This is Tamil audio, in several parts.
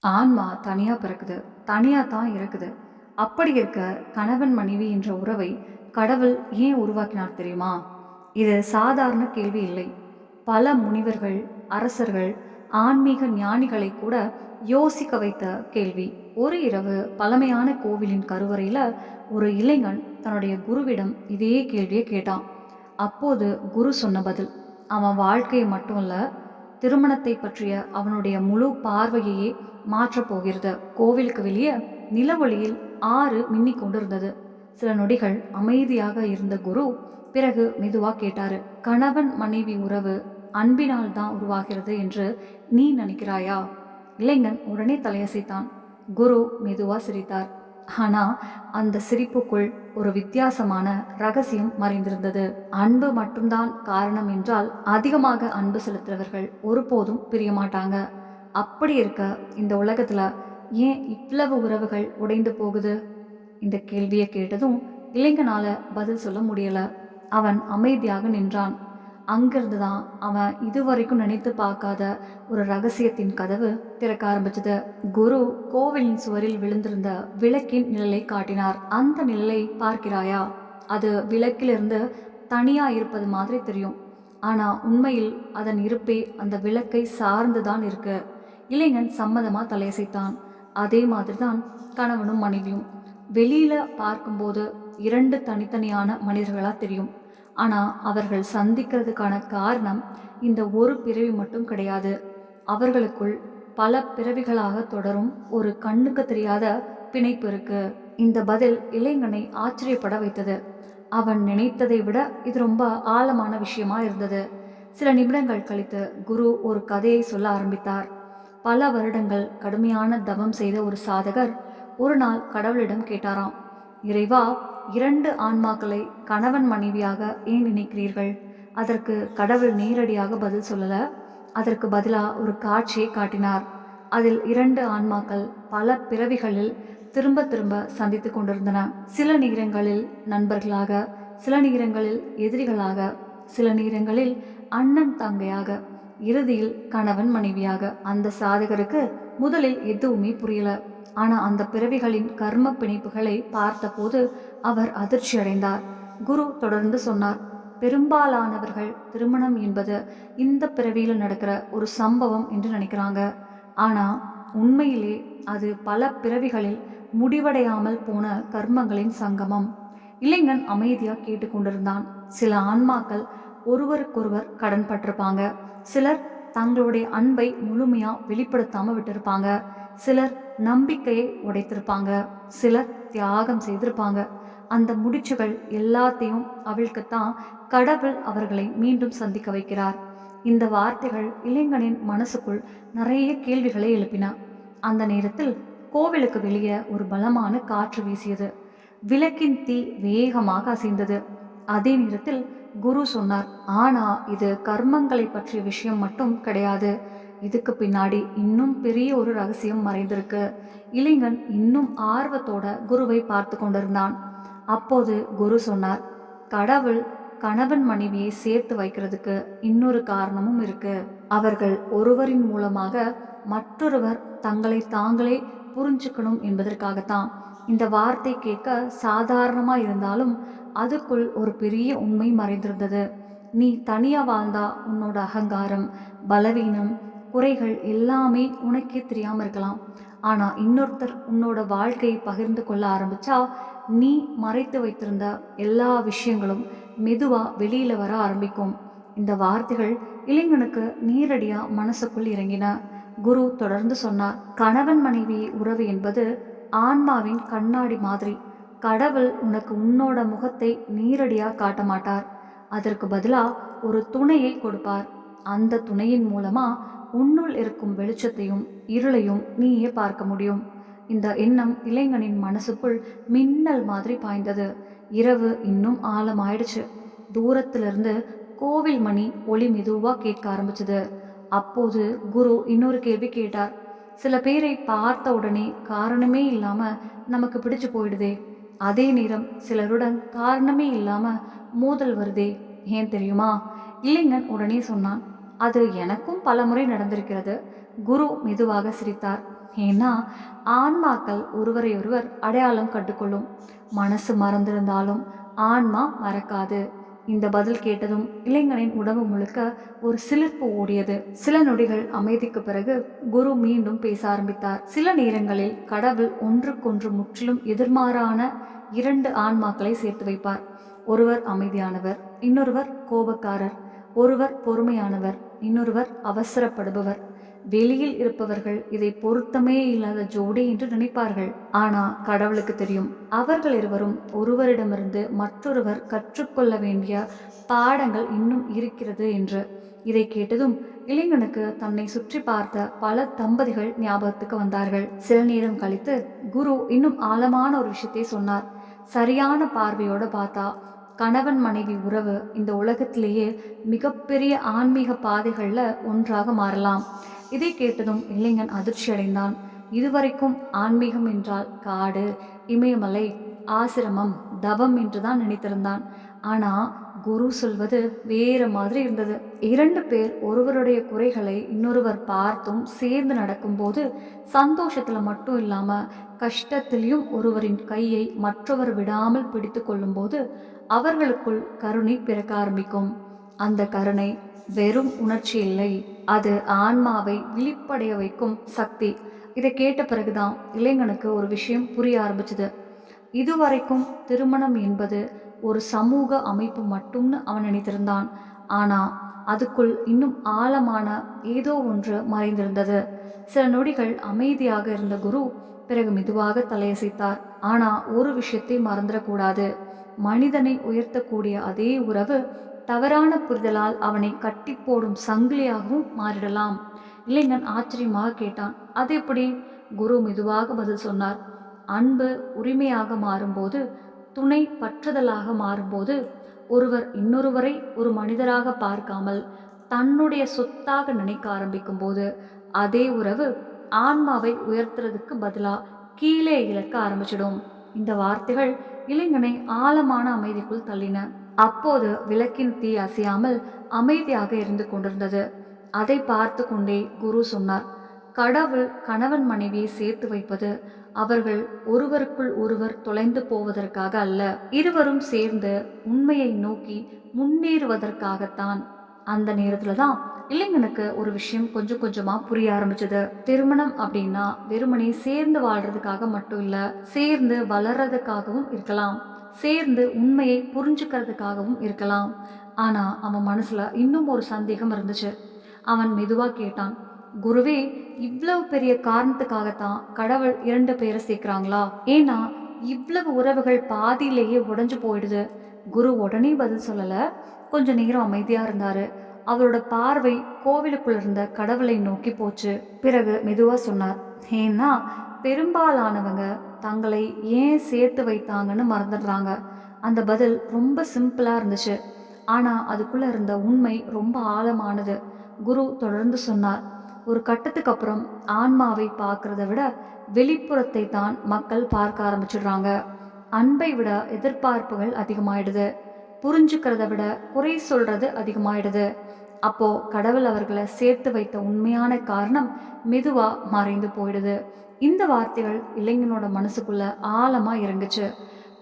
ஆன்மா தனியா பிறக்குது. தனியா தான் இருக்குது. அப்படி இருக்க கணவன், மனைவி என்ற உறவை கடவுள் ஏன் உருவாக்கினார் தெரியுமா? இது சாதாரண கேள்வி இல்லை. பல முனிவர்கள், அரசர்கள், ஆன்மீக ஞானிகளை கூட யோசிக்க வைத்த கேள்வி. ஒரு இரவு பழமையான கோவிலின் கருவறையில ஒரு இளைஞன் தன்னுடைய குருவிடம் இதே கேள்வியை கேட்டான். அப்போது குரு சொன்ன பதில், அவன் வாழ்க்கையை மட்டும் இல்ல, திருமணத்தை பற்றிய அவனுடைய முழு பார்வையையே மாற்றப் போகிறது. கோவிலுக்கு வெளியே நிலவொளியில் ஆறு மின்னிக் கொண்டிருந்தது. சில நொடிகள் அமைதியாக இருந்த குரு பிறகு மெதுவா கேட்டாரு, கணவன் மனைவி உறவு அன்பினால் தான் உருவாகிறது என்று நீ நினைக்கிறாயா? இளைஞன் உடனே தலையசைத்தான். குரு மெதுவா சிரித்தார். ஆனா அந்த சிரிப்புக்குள் ஒரு வித்தியாசமான ரகசியம் மறைந்திருந்தது. அன்பு மட்டும்தான் காரணம் என்றால் அதிகமாக அன்பு செலுத்துறவர்கள் ஒருபோதும் பிரிய மாட்டாங்க. அப்படி இருக்க இந்த உலகத்துல ஏன் இவ்வளவு உறவுகள் உடைந்து போகுது? இந்த கேள்வியை கேட்டதும் இளைஞனால பதில் சொல்ல முடியல. அவன் அமைதியாக நின்றான். அங்கிருந்து தான் அவன் இதுவரைக்கும் நினைத்து பார்க்காத ஒரு ரகசியத்தின் கதவு திறக்க ஆரம்பிச்சது. குரு கோவிலின் சுவரில் விழுந்திருந்த விளக்கின் நிழலை காட்டினார். அந்த நிழலை பார்க்கிறாயா? அது விளக்கிலிருந்து தனியா இருப்பது மாதிரி தெரியும். ஆனா உண்மையில் அதன் இருப்பே அந்த விளக்கை சார்ந்துதான் இருக்கு. இளைஞன் சம்மதமா தலையசைத்தான். அதே மாதிரிதான் கணவனும் மனைவியும். வெளியில பார்க்கும்போது இரண்டு தனித்தனியான மனிதர்களா தெரியும். ஆனா அவர்கள் சந்திக்கிறதுக்கான காரணம் இந்த ஒரு பிறவி மட்டும் கிடையாது. அவர்களுக்குள் பல பிறவிகளாக தொடரும் ஒரு கண்ணுக்கு தெரியாத பிணைப்பு இருக்கு. இந்த பதில் இளைஞனை ஆச்சரியப்பட வைத்தது. அவன் நினைத்ததை விட இது ரொம்ப ஆழமான விஷயமா இருந்தது. சில நிமிடங்கள் கழித்து குரு ஒரு கதையை சொல்ல ஆரம்பித்தார். பல வருடங்கள் கடுமையான தவம் செய்த ஒரு சாதகர் ஒரு நாள் கடவுளிடம் கேட்டாராம், இறைவா, இரண்டு ஆன்மாக்களை கணவன் மனைவியாக ஏன் நினைக்கிறீர்கள்? அதற்கு கடவுள் நேரடியாக பதில் சொல்லல. அதற்கு பதிலா ஒரு காட்சியை காட்டினார். அதில் இரண்டு ஆன்மாக்கள் பல பிறவிகளில் திரும்ப திரும்ப சந்தித்து கொண்டிருந்தன. சில நேரங்களில் நண்பர்களாக, சில நேரங்களில் எதிரிகளாக, சில நேரங்களில் அண்ணன் தங்கையாக, இறுதியில் கணவன் மனைவியாக. அந்த சாதகருக்கு முதலில் எதுவுமே புரியல. ஆனா அந்த பிறவிகளின் கர்ம பிணைப்புகளை பார்த்தபோது அவர் அதிர்ச்சி அடைந்தார். குரு தொடர்ந்து சொன்னார், பெரும்பாலானவர்கள் திருமணம் என்பது இந்த பிறவியில் நடக்கிற ஒரு சம்பவம் என்று நினைக்கிறாங்க. ஆனா உண்மையிலே அது பல பிறவிகளில் முடிவடையாமல் போன கர்மங்களின் சங்கமம். இளைஞன் அமைதியா கேட்டுக்கொண்டிருந்தான். சில ஆன்மாக்கள் ஒருவருக்கொருவர் கடன் பட்டிருப்பாங்க. சிலர் தங்களுடைய அன்பை முழுமையா வெளிப்படுத்தாம விட்டிருப்பாங்க. சிலர் நம்பிக்கையை உடைத்திருப்பாங்க. சிலர் தியாகம் செய்திருப்பாங்க. அந்த முடிச்சுகள் எல்லாத்தையும் அவிழ்க்கத்தான் கடவுள் அவர்களை மீண்டும் சந்திக்க வைக்கிறார். இந்த வார்த்தைகள் இளைஞனின் மனசுக்குள் நிறைய கேள்விகளை எழுப்பின. அந்த நேரத்தில் கோவிலுக்கு வெளியே ஒரு பலமான காற்று வீசியது. விளக்கின் தீ வேகமாக அசைந்தது. அதே நேரத்தில் குரு சொன்னார், ஆனா இது கர்மங்களை பற்றிய விஷயம் மட்டும் கிடையாது. இதுக்கு பின்னாடி இன்னும் பெரிய ஒரு ரகசியம் மறைந்திருக்கு. இளைஞன் இன்னும் ஆர்வத்தோட குருவை பார்த்து கொண்டிருந்தான். அப்போது குரு சொன்னார், கடவுள் கணவன் மனைவியை சேர்த்து வைக்கிறதுக்கு இன்னொரு காரணமும் இருக்கு. அவர்கள் ஒருவரின் மூலமாக மற்றொருவர் தங்களை தாங்களே புரிஞ்சுக்கணும் என்பதற்காகத்தான். இந்த வார்த்தை கேட்க சாதாரணமா இருந்தாலும் அதுக்குள் ஒரு பெரிய உண்மை மறைந்திருந்தது. நீ தனியா வாழ்ந்தா உன்னோட அகங்காரம், பலவீனம், குறைகள் எல்லாமே உனக்கே தெரியாம இருக்கலாம். ஆனா இன்னொருத்தர் உன்னோட வாழ்க்கையை பகிர்ந்து கொள்ள ஆரம்பிச்சா நீ மறைத்து வைத்திருந்த எல்லா விஷயங்களும் மெதுவா வெளியில வர ஆரம்பிக்கும். இந்த வார்த்தைகள் இளைஞனுக்கு நேரடியா மனசுக்குள் இறங்கின. குரு தொடர்ந்து சொன்னார், கணவன் மனைவி உறவு என்பது ஆன்மாவின் கண்ணாடி மாதிரி. கடவுள் உனக்கு உன்னோட முகத்தை நேரடியா காட்ட மாட்டார். அதற்கு பதிலா ஒரு துணையை கொடுப்பார். அந்த துணையின் மூலமா உன்னுள் இருக்கும் வெளிச்சத்தையும் இருளையும் நீயே பார்க்க முடியும். இந்த எண்ணம் இளைஞனின் மனசுக்குள் மின்னல் மாதிரி பாய்ந்தது. இரவு இன்னும் ஆழமாயிடுச்சு. தூரத்திலிருந்து கோவில் மணி ஒளி மெதுவா கேட்க ஆரம்பிச்சது. அப்போது குரு இன்னொரு கேள்வி கேட்டார், சில பேரை பார்த்த உடனே காரணமே இல்லாம நமக்கு பிடிச்சு போயிடுதே, அதே நேரம் சிலருடன் காரணமே இல்லாம மோதல் வருதே, ஏன் தெரியுமா? இளைஞன் உடனே சொன்னான், அது எனக்கும் பலமுறை நடந்திருக்கிறது. குரு மெதுவாக சிரித்தார். ஏன்னா ஆன்மாக்கள் ஒருவரையொருவர் அடையாளம் கண்டுகொள்ளும். மனசு மறந்திருந்தாலும் ஆன்மா மறக்காது. இந்த பதில் கேட்டதும் இளைஞனின் உடம்பு முழுக்க ஒரு சிலிர்ப்பு ஓடியது. சில நொடிகள் அமைதிக்கு பிறகு குரு மீண்டும் பேச ஆரம்பித்தார். சில நேரங்களில் கடவுள் ஒன்றுக்கொன்று முற்றிலும் எதிர்மாறான இரண்டு ஆன்மாக்களை சேர்த்து வைப்பார். ஒருவர் அமைதியானவர், இன்னொருவர் கோபக்காரர். ஒருவர் பொறுமையானவர், இன்னொருவர் அவசரப்படுபவர். வெளியில் இருப்பவர்கள் இதை பொருத்தமே இல்லாத ஜோடி என்று நினைப்பார்கள். ஆனா கடவுளுக்கு தெரியும், அவர்கள் இருவரும் ஒருவரிடமிருந்து மற்றொருவர் கற்றுக்கொள்ள வேண்டிய பாடங்கள் இன்னும் இருக்கிறது என்று. இதை கேட்டதும் இளைஞனுக்கு தன்னை சுற்றி பார்த்த பல தம்பதிகள் ஞாபகத்துக்கு வந்தார்கள். சில நேரம் கழித்து குரு இன்னும் ஆழமான ஒரு விஷயத்தை சொன்னார். சரியான பார்வையோட பார்த்தா கணவன் மனைவி உறவு இந்த உலகத்திலேயே மிகப்பெரிய ஆன்மீக பாதைகள்ல ஒன்றாக மாறலாம். இதை கேட்டதும் இளைஞன் அதிர்ச்சி அடைந்தான். இதுவரைக்கும் ஆன்மீகம் என்றால் காடு, இமயமலை, ஆசிரமம், தவம் என்றுதான் நினைத்திருந்தான். ஆனா குரு சொல்வது வேற மாதிரி இருந்தது. இரண்டு பேர் ஒருவருடைய குறைகளை இன்னொருவர் பார்த்தும் சேர்ந்து நடக்கும்போது சந்தோஷத்துல மட்டும் இல்லாம கஷ்டத்திலையும் ஒருவரின் கையை மற்றவர் விடாமல் பிடித்து கொள்ளும்போது அவர்களுக்குள் கருணை பிறக்க ஆரம்பிக்கும். அந்த கருணை வெறும் உணர்ச்சி இல்லை, அது ஆன்மாவை விழிப்படைய வைக்கும் சக்தி. இதை கேட்ட பிறகுதான் இளைஞனுக்கு ஒரு விஷயம் புரிய ஆரம்பிச்சது. இதுவரைக்கும் திருமணம் என்பது ஒரு சமூக அமைப்பு மட்டும்னு அவன் நினைத்திருந்தான். ஆனா அதுக்குள் இன்னும் ஆழமான ஏதோ ஒன்று மறைந்திருந்தது. சில நொடிகள் அமைதியாக இருந்த குரு பிறகு மெதுவாக தலையசைத்தார். ஆனா ஒரு விஷயத்தை மறந்துடக்கூடாது. மனிதனை உயர்த்தக்கூடிய அதே உறவு தவறான புரிதலால் அவனை கட்டி போடும் சங்கிலியாகவும் மாறிடலாம். இளைஞன் ஆச்சரியமாக கேட்டான், அது எப்படி? குரு மெதுவாக பதில் சொன்னார். அன்பு உரிமையாக மாறும்போது, துணை பற்றுதலாக மாறும்போது, ஒருவர் இன்னொருவரை ஒரு மனிதராக பார்க்காமல் தன்னுடைய சொத்தாக நினைக்க ஆரம்பிக்கும் போது அதே உறவு ஆன்மாவை உயர்த்துறதுக்கு பதிலா கீழே இழக்க ஆரம்பிச்சிடும். இந்த வார்த்தைகள் இளைஞனை ஆழமான அமைதிக்குள் தள்ளின. அப்போது விளக்கின் தீ அசையாமல் அமைதியாக இருந்து கொண்டிருந்தது. அதை பார்த்து கொண்டே குரு சொன்னார், கடவுள் கணவன் மனைவியை சேர்த்து வைப்பது அவர்கள் ஒருவருக்குள் ஒருவர் தொலைந்து போவதற்காக அல்ல, இருவரும் சேர்ந்து உண்மையை நோக்கி முன்னேறுவதற்காகத்தான். அந்த நேரத்துல தான் இளைஞனுக்கு ஒரு விஷயம் கொஞ்சம் கொஞ்சமா புரிய ஆரம்பிச்சது. திருமணம் அப்படின்னா வெறுமனே சேர்ந்து வாழ்றதுக்காக மட்டும் இல்ல, சேர்ந்து வளர்றதுக்காகவும் இருக்கலாம், சேர்ந்து உண்மையை புரிஞ்சுக்கிறதுக்காகவும் இருக்கலாம். ஆனா அவன் மனசுல இன்னும் ஒரு சந்தேகம் இருந்துச்சு. அவன் மெதுவா கேட்டான், குருவே, இவ்வளவு பெரிய காரணத்துக்காகத்தான் கடவுள் இரண்டு பேரை சேர்க்கிறாங்களா? ஏன்னா இவ்வளவு உறவுகள் பாதியிலேயே உடைஞ்சு போயிடுது. குரு உடனே பதில் சொல்லல. கொஞ்ச நேரம் அமைதியா இருந்தாரு. அவரோட பார்வை கோவிலுக்குள்ள இருந்த கடவுளை நோக்கி போச்சு. பிறகு மெதுவா சொன்னார், ஏன்னா பெரும்பாலானவங்க தங்களை ஏன் சேர்த்து வைத்தாங்கன்னு மறந்துடுறாங்க. அந்த பதில் ரொம்ப சிம்பிளா இருந்துச்சு, ஆனா அதுக்குள்ள இருந்த உண்மை ரொம்ப ஆழமானது. குரு தொடர்ந்து சொன்னார், ஒரு கட்டத்துக்கு அப்புறம் ஆன்மாவை பார்க்கறத விட வெளிப்புறத்தை தான் மக்கள் பார்க்க ஆரம்பிச்சிடுறாங்க. அன்பை விட எதிர்பார்ப்புகள் அதிகமாயிடுது, புரிஞ்சுக்கிறத விட குறை சொல்றது அதிகமாயிடுது. அப்போ கடவுள் அவர்களை சேர்த்து வைத்த உண்மையான காரணம் மெதுவா மறைந்து போயிடுது. இந்த வார்த்தைகள் இளைஞனோட மனசுக்குள்ள ஆழமா இறங்குச்சு.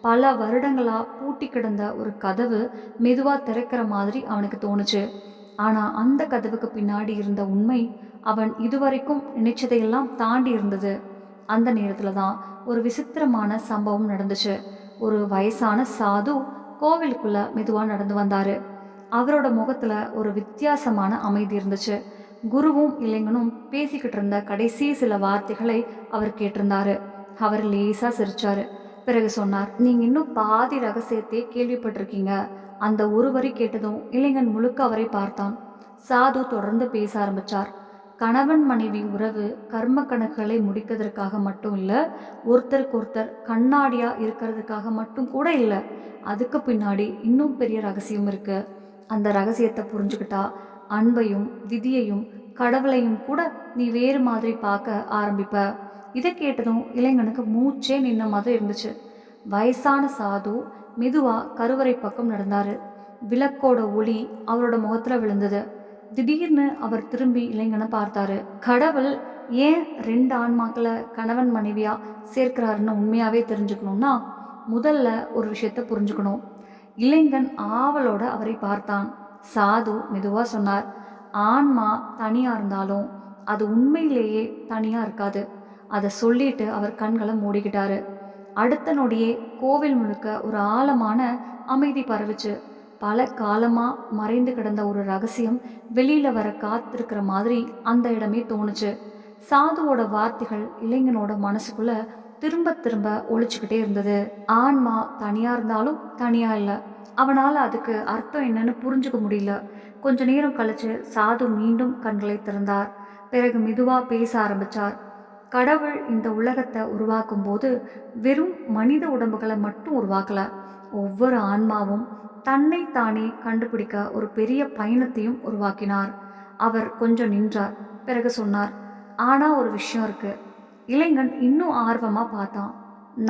பல வருடங்களா பூட்டி கிடந்த ஒரு கதவு மெதுவா திறக்கிற மாதிரி அவனுக்கு தோணுச்சு. ஆனா அந்த கதவுக்கு பின்னாடி இருந்த உண்மை அவன் இதுவரைக்கும் நினைச்சதையெல்லாம் தாண்டி இருந்தது. அந்த நேரத்துல தான் ஒரு விசித்திரமான சம்பவம் நடந்துச்சு. ஒரு வயசான சாது கோவிலுக்குள்ள மெதுவா நடந்து வந்தாரு. அவரோட முகத்துல ஒரு வித்தியாசமான அமைதி இருந்துச்சு. குருவும் இளைஞனும் பேசிக்கிட்டு இருந்த கடைசி சில வார்த்தைகளை அவர் கேட்டிருந்தாரு. அவர் லேசா சிரிச்சாரு. பிறகு சொன்னார், நீங்க இன்னும் பாதி ரகசியத்தை கேள்விப்பட்டிருக்கீங்க. அந்த ஒரு வரி கேட்டதும் இளைஞன் முழுக்க அவரை பார்த்தான். சாது தொடர்ந்து பேச ஆரம்பிச்சார். கணவன் மனைவி உறவு கர்ம கணக்குகளை முடிக்கிறதுக்காக மட்டும் இல்ல, ஒருத்தருக்கு ஒருத்தர் கண்ணாடியா இருக்கிறதுக்காக மட்டும் கூட இல்ல. அதுக்கு பின்னாடி இன்னும் பெரிய ரகசியம் இருக்கு. அந்த ரகசியத்தை புரிஞ்சுக்கிட்டா அன்பையும் விதியையும் கடவுளையும் கூட நீ வேறு மாதிரி பார்க்க ஆரம்பிப்ப. இதை கேட்டதும் இளைஞனுக்கு மூச்சே நின்ன மாதிரி இருந்துச்சு. வயசான சாது மெதுவா கருவறை பக்கம் நடந்தாரு. விளக்கோட ஒளி அவரோட முகத்துல விழுந்தது. திடீர்னு அவர் திரும்பி இளைஞனை பார்த்தாரு. கடவுள் ஏன் ரெண்டு ஆன்மாக்களை கணவன் மனைவியா சேர்க்கிறாருன்னு உண்மையாவே தெரிஞ்சுக்கணும்னா முதல்ல ஒரு விஷயத்த புரிஞ்சுக்கணும். இளைஞன் ஆவலோட அவரை பார்த்தான். சாது மெதுவா சொன்னார், ஆன்மா தனியா இருந்தாலும் அது உண்மையிலேயே தனியா இருக்காது. அதை சொல்லிட்டு அவர் கண்களை மூடிக்கிட்டாரு. அடுத்த நொடியே கோவில் முழுக்க ஒரு ஆழமான அமைதி பரவுச்சு. பல காலமா மறைந்து கிடந்த ஒரு ரகசியம் வெளியில வர காத்திருக்கிற மாதிரி அந்த இடமே தோணுச்சு. சாதுவோட வார்த்தைகள் இளைஞனோட மனசுக்குள்ள திரும்ப திரும்ப ஒழிச்சுக்கிட்டே இருந்தது. ஆன்மா தனியா இருந்தாலும் தனியா இல்லை. அவனால அதுக்கு அர்த்தம் என்னன்னு புரிஞ்சுக்க முடியல. கொஞ்ச நேரம் கழிச்சு சாது மீண்டும் கண்களை திறந்தார். பிறகு மெதுவா பேச ஆரம்பிச்சார். கடவுள் இந்த உலகத்தை உருவாக்கும் போது வெறும் மனித உடம்புகளை மட்டும் உருவாக்கல. ஒவ்வொரு ஆன்மாவும் தன்னை தானே கண்டுபிடிக்க ஒரு பெரிய பயணத்தையும் உருவாக்கினார். அவர் கொஞ்சம் நின்றார். பிறகு சொன்னார், ஆனா ஒரு விஷயம் இருக்கு. இளைஞன் இன்னும் ஆர்வமா பார்த்தான்.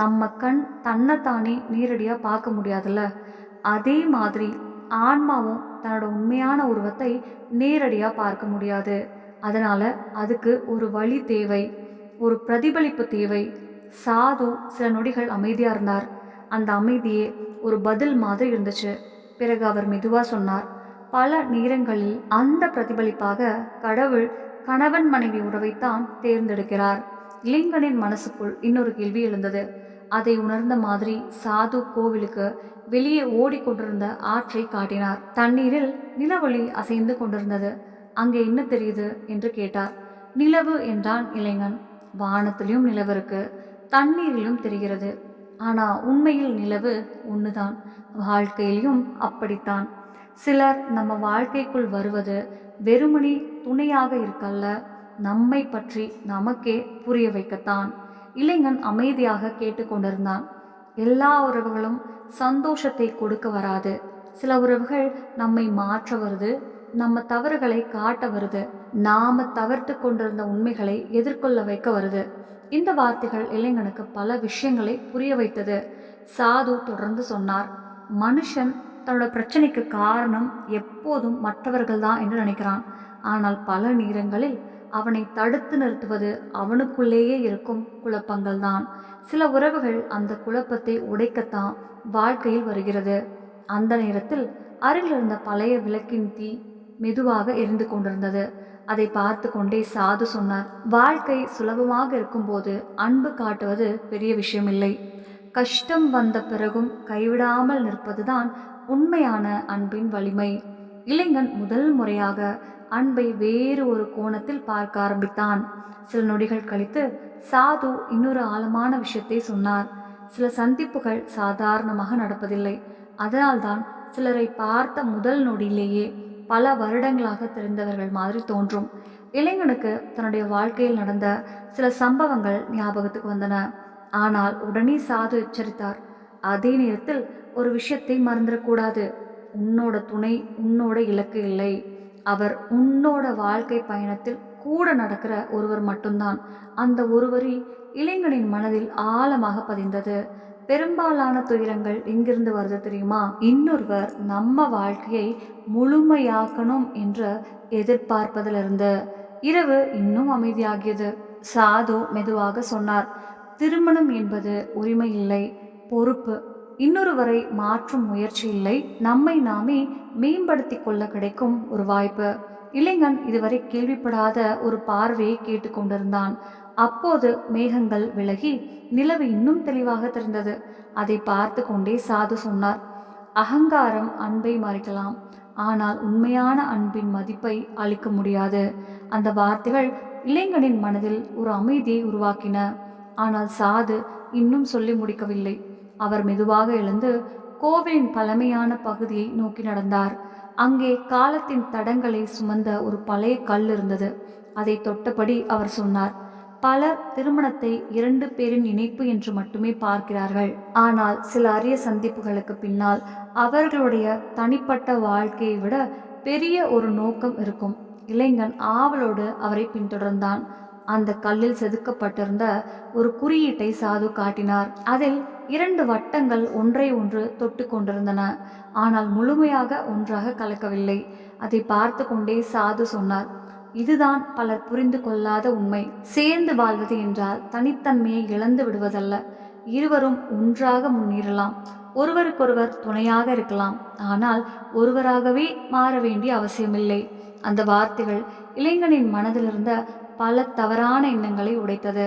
நம்ம கண் தன்னைத்தானே நேரடியா பார்க்க முடியாதுல்ல, அதே மாதிரி ஆன்மாவும் தன்னோட உண்மையான உருவத்தை நேரடியா பார்க்க முடியாது. அதனால அதுக்கு ஒரு வழி தேவை, ஒரு பிரதிபலிப்பு தேவை. சாது சில நொடிகள் அமைதியா இருந்தார். அந்த அமைதியே ஒரு பதில் மாதிரி இருந்துச்சு. பிறகு அவர் மெதுவா சொன்னார், பல நேரங்களில் அந்த பிரதிபலிப்பாக கடவுள் கணவன் மனைவி உறவைத்தான் தேர்ந்தெடுக்கிறார். இளைஞனின் மனசுக்குள் இன்னொரு கேள்வி எழுந்தது. அதை உணர்ந்த மாதிரி சாது கோவிலுக்கு வெளியே ஓடிக்கொண்டிருந்த ஆற்றை காட்டினார். தண்ணீரில் நிலவொளி அசைந்து கொண்டிருந்தது. அங்கே என்ன தெரியுது என்று கேட்டார். நிலவு என்றான் இளைஞன். வானத்திலும் நிலவு இருக்கு, தண்ணீரிலும் தெரிகிறது. ஆனா உண்மையில் நிலவு ஒண்ணுதான். வாழ்க்கையிலும் அப்படித்தான். சிலர் நம்ம வாழ்க்கைக்குள் வருவது வெறுமனி துணையாக இருக்கல்ல, நம்மை பற்றி நமக்கே புரிய வைக்கத்தான். இளைஞன் அமைதியாக கேட்டுக்கொண்டிருந்தான். எல்லா உறவுகளும் சந்தோஷத்தை கொடுக்க வராது. சில உறவுகள் நம்மை மாற்ற வருது, நம்ம தவறுகளை காட்ட வருது, நாம தவிர்த்து கொண்டிருந்த உண்மைகளை எதிர்கொள்ள வைக்க வருது. இந்த வார்த்தைகள் இளைஞனுக்கு பல விஷயங்களை புரிய வைத்தது. சாது தொடர்ந்து சொன்னார், மனுஷன் தன்னோட பிரச்சனைக்கு காரணம் எப்போதும் மற்றவர்கள் தான் என்று நினைக்கிறான். ஆனால் பல நேரங்களில் அவனை தடுத்து நிறுத்துவது அவனுக்குள்ளேயே இருக்கும் குழப்பங்கள் தான். சில உறவுகள் அந்த குழப்பத்தை உடைக்கத்தான் வாழ்க்கையில் வருகிறது. அந்த நேரத்தில் அருகில் இருந்த பழைய விளக்கின் தீ மெதுவாக எரிந்து கொண்டிருந்தது. அதை பார்த்து கொண்டே சாது சொன்னார், வாழ்க்கை சுலபமாக இருக்கும்போது அன்பு காட்டுவது பெரிய விஷயம் இல்லை. கஷ்டம் வந்த பிறகும் கைவிடாமல் நிற்பதுதான் உண்மையான அன்பின் வலிமை. இளைஞன் முதல் முறையாக அன்பை வேறு ஒரு கோணத்தில் பார்க்க ஆரம்பித்தான். சில நொடிகள் கழித்து சாது இன்னொரு ஆழமான விஷயத்தை சொன்னார். சில சந்திப்புகள் சாதாரணமாக நடப்பதில்லை. அதனால்தான் சிலரை பார்த்த முதல் நொடியிலேயே பல வருடங்களாக தெரிந்தவர்கள் மாதிரி தோன்றும். இளைஞனுக்கு தன்னுடைய வாழ்க்கையில் நடந்த சில சம்பவங்கள் ஞாபகத்துக்கு வந்தன. ஆனால் உடனே சாது எச்சரித்தார், அதே நேரத்தில் ஒரு விஷயத்தை மறந்துடக்கூடாது. உன்னோட துணை உன்னோட இலக்கு இல்லை. அவர் உன்னோட வாழ்க்கை பயணத்தில் கூட நடக்கிற ஒருவர் மட்டும்தான். அந்த ஒருவரி இளைஞனின் மனதில் ஆழமாக பதிந்தது. பெரும்பாலான துயரங்கள் எங்கிருந்து வருது தெரியுமா? இன்னொருவர் நம்ம வாழ்க்கையை முழுமையாக்கணும் என்ற எதிர்பார்ப்பதிலிருந்து. இரவு இன்னும் அமைதியாகியது. சாது மெதுவாக சொன்னார், திருமணம் என்பது உரிமை இல்லை, பொறுப்பு. இன்னொருவரை மாற்றும் முயற்சி இல்லை, நம்மை நாமே மேம்படுத்தி கொள்ள கிடைக்கும் ஒரு வாய்ப்பு. இளைஞன் இதுவரை கேள்விப்படாத ஒரு பார்வையை கேட்டுக்கொண்டிருந்தான். அப்போது மேகங்கள் விலகி நிலவு இன்னும் தெளிவாக தெரிந்தது. அதை பார்த்து கொண்டே சாது சொன்னார், அகங்காரம் அன்பை மறைக்கலாம், ஆனால் உண்மையான அன்பின் மதிப்பை அளிக்க முடியாது. அந்த வார்த்தைகள் இளைஞனின் மனதில் ஒரு அமைதியை உருவாக்கின. ஆனால் சாது இன்னும் சொல்லி முடிக்கவில்லை. அவர் மெதுவாக எழுந்து கோவிலின் பழமையான பகுதியை நோக்கி நடந்தார். அங்கே காலத்தின் தடங்களை சுமந்த ஒரு பழைய கல் இருந்தது. அதை தொட்டபடி அவர் சொன்னார், பலர் திருமணத்தை 2 பேரின் இணைப்பு என்று மட்டுமே பார்க்கிறார்கள். ஆனால் சில அரிய சந்திப்புகளுக்கு பின்னால் அவர்களுடைய தனிப்பட்ட வாழ்க்கையை விட பெரிய ஒரு நோக்கம் இருக்கும். இளைஞன் ஆவலோடு அவரை பின்தொடர்ந்தான். அந்த கல்லில் செதுக்கப்பட்டிருந்த ஒரு குறியீட்டை சாது காட்டினார். அதில் 2 வட்டங்கள் ஒன்றை ஒன்று தொட்டு கொண்டிருந்தன. ஆனால் முழுமையாக ஒன்றாக கலக்கவில்லை. அதை பார்த்து கொண்டே சாது சொன்னார், இதுதான் பலர் புரிந்து கொள்ளாத உண்மை. சேர்ந்து வாழ்வது என்றால் தனித்தன்மையை இழந்து விடுவதல்ல. இருவரும் ஒன்றாக முன்னேறலாம், ஒருவருக்கொருவர் துணையாக இருக்கலாம். ஆனால் ஒருவராகவே மாற வேண்டிய அவசியமில்லை. அந்த வார்த்தைகள் இளைஞனின் மனதிலிருந்த பல தவறான எண்ணங்களை உடைத்தது.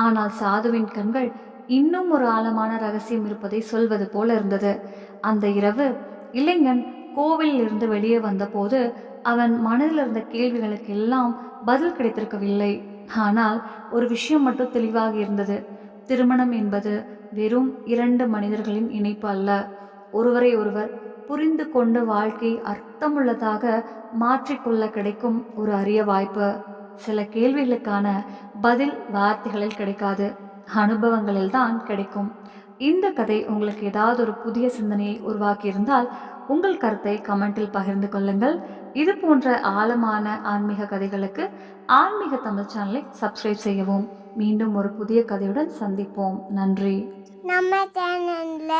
ஆனால் சாதுவின் கண்கள் இன்னும் ஒரு ஆழமான ரகசியம் இருப்பதை சொல்வது போல இருந்தது. அந்த இரவு இளைஞன் கோவிலில் இருந்து வெளியே வந்தபோது அவன் மனதில் இருந்த கேள்விகளுக்கு எல்லாம் பதில் கிடைத்திருக்கவில்லை. ஆனால் ஒரு விஷயம் மட்டும் தெளிவாக இருந்தது. திருமணம் என்பது வெறும் இரண்டு மனிதர்களின் இணைப்பு அல்ல, ஒருவரை ஒருவர் புரிந்து கொண்டு வாழ்க்கை அர்த்தமுள்ளதாக மாற்றிக்கொள்ள கிடைக்கும் ஒரு அரிய வாய்ப்பு. சில கேள்விகளுக்கான பதில் வார்த்தைகளில் கிடைக்காது, அனுபவங்களில் தான் கிடைக்கும். இந்த கதை உங்களுக்கு ஏதாவது ஒரு புதிய சிந்தனையை உருவாக்கியிருந்தால் உங்கள் கருத்தை கமெண்டில் பகிர்ந்து கொள்ளுங்கள். இது போன்ற ஆழமான ஆன்மீக கதைகளுக்கு ஆன்மீக தமிழ் சேனலை சப்ஸ்கிரைப் செய்யவும். மீண்டும் ஒரு புதிய கதையுடன் சந்திப்போம். நன்றி. நம்ம சேனல்ல